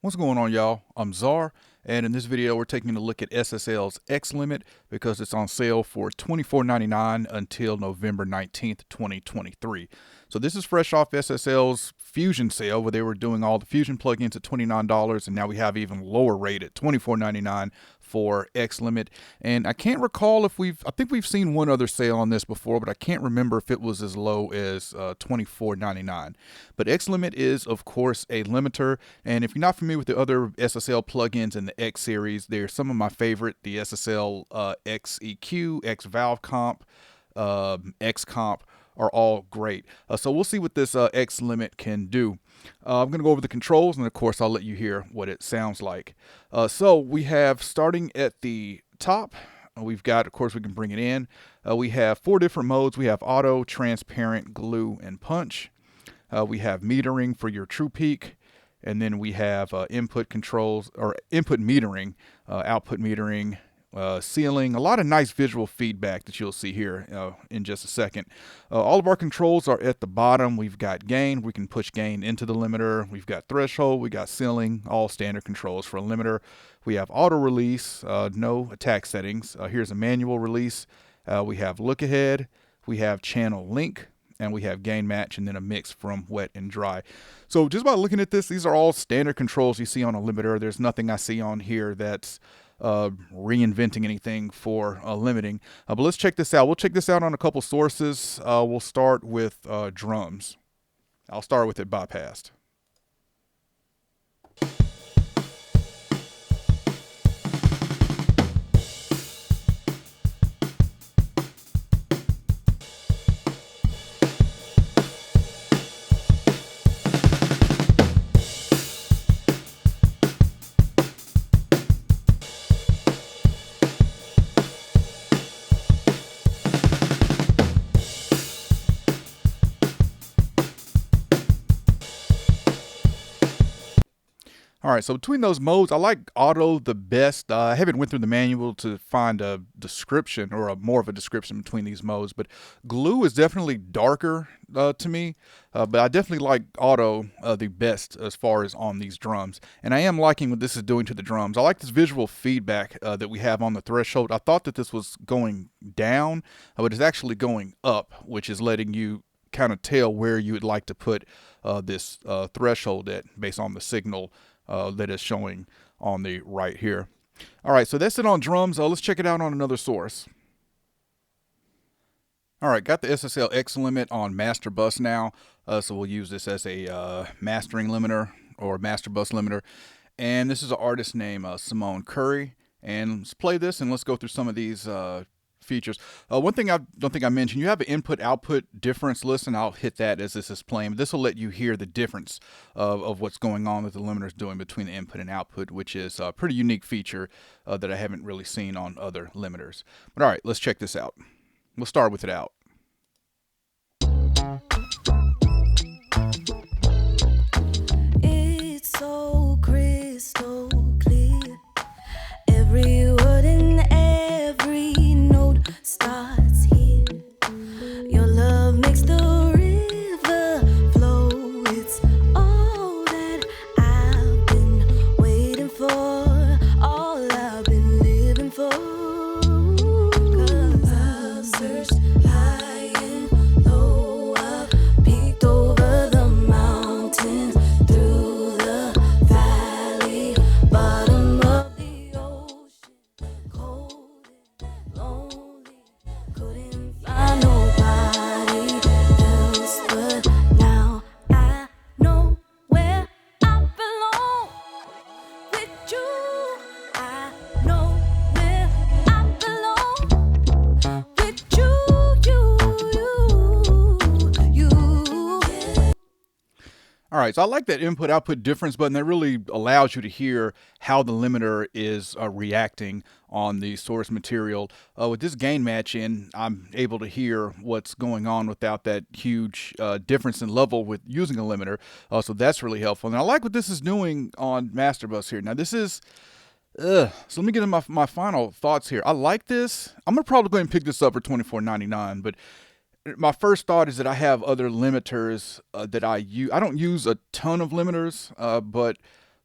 What's going on, y'all? I'm Czar, and in this video we're taking a look at SSL's X-Limit because it's on sale for $24.99 until November 19th, 2023. So this is fresh off SSL's Fusion sale where they were doing all the Fusion plugins at $29, and now we have even lower rate at $24.99 for X-Limit. And I can't recall if I think we've seen one other sale on this before, but I can't remember if it was as low as $24.99. But X-Limit is, of course, a limiter, and if you're not familiar with the other SSL plugins in the X series, they're some of my favorite: the SSL X-EQ, X-Valve Comp, X-Comp are all great. So we'll see what this X-Limit can do. I'm going to go over the controls, and of course I'll let you hear what it sounds like. So we have, starting at the top, we've got, of course we can bring it in. We have 4 different modes. We have auto, transparent, glue, and punch. We have metering for your true peak, and then we have input controls, or input metering, output metering, ceiling. A lot of nice visual feedback that you'll see here in just a second. All of our controls are at the bottom. We've got gain. We can push gain into the limiter. We've got threshold. We got ceiling. All standard controls for a limiter. We have auto release. No attack settings. Here's a manual release. We have look ahead. We have channel link. And we have gain match, and then a mix from wet and dry. So just by looking at this, these are all standard controls you see on a limiter. There's nothing I see on here that's reinventing anything for limiting. But let's check this out. We'll check this out on a couple sources. We'll start with drums. I'll start with it bypassed. All right, so between those modes, I like auto the best. I haven't went through the manual to find a description or more of a description between these modes, but glue is definitely darker to me, but I definitely like auto the best as far as on these drums. And I am liking what this is doing to the drums. I like this visual feedback that we have on the threshold. I thought that this was going down, but it's actually going up, which is letting you kind of tell where you would like to put this threshold at based on the signal that is showing on the right here. All right, so that's it on drums. Let's check it out on another source. All right, got the SSL X-Limit on master bus now, so we'll use this as a mastering limiter or master bus limiter. And this is an artist named Simone Curry. And let's play this and let's go through some of these features. One thing I don't think I mentioned, you have an input-output difference list, and I'll hit that as this is playing. This will let you hear the difference of what's going on that the limiter is doing between the input and output, which is a pretty unique feature that I haven't really seen on other limiters. But all right, let's check this out. We'll start with it out. It's so crystal clear. Every word in every note starts here. Your love makes the river flow. It's all that I've been waiting for, all I've been living for. 'Cause I've searched high and low, I've peeked over the mountains, through the valley, bottom of the ocean, cold and lonely, couldn't find nobody else, but now I know where I belong. With you, I know where I belong. With you. All right, so I like that input-output difference button. That really allows you to hear how the limiter is reacting on the source material. With this gain match in, I'm able to hear what's going on without that huge difference in level with using a limiter. So that's really helpful. And I like what this is doing on Master Bus here. Now this is... so let me get into my final thoughts here. I like this. I'm going to probably go ahead and pick this up for $24.99, but my first thought is that I have other limiters that I use. I don't use a ton of limiters, but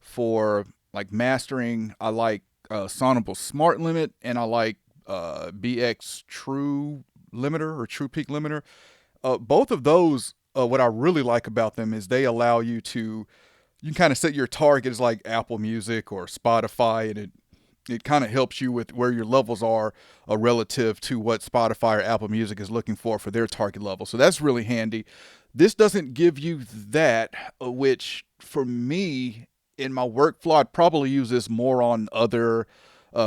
For like mastering, I like Sonable Smart Limit, and I like BX True Limiter or True Peak Limiter. Both of those, what I really like about them is they allow you to, you can kind of set your target as like Apple Music or Spotify, and it kind of helps you with where your levels are relative to what Spotify or Apple Music is looking for their target level. So that's really handy. This doesn't give you that, which for me in my workflow, I'd probably use this more on other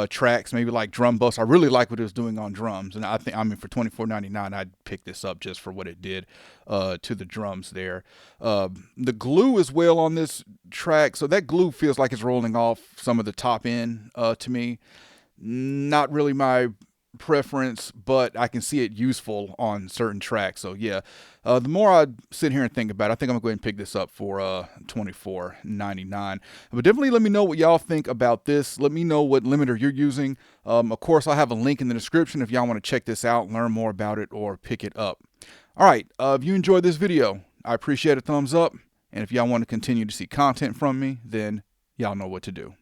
tracks, maybe like drum bus. I really like what it was doing on drums, and I mean, for $24.99, I'd pick this up just for what it did to the drums there. The glue as well on this track, so that glue feels like it's rolling off some of the top end to me. Not really my preference, but I can see it useful on certain tracks. So yeah, the more I sit here and think about it, I think I'm gonna go ahead and pick this up for $24.99. But definitely let me know what y'all think about this. Let me know what limiter you're using. Of course, I'll have a link in the description if y'all want to check this out, learn more about it, or pick it up. All right, if you enjoyed this video, I appreciate a thumbs up, and if y'all want to continue to see content from me, then y'all know what to do.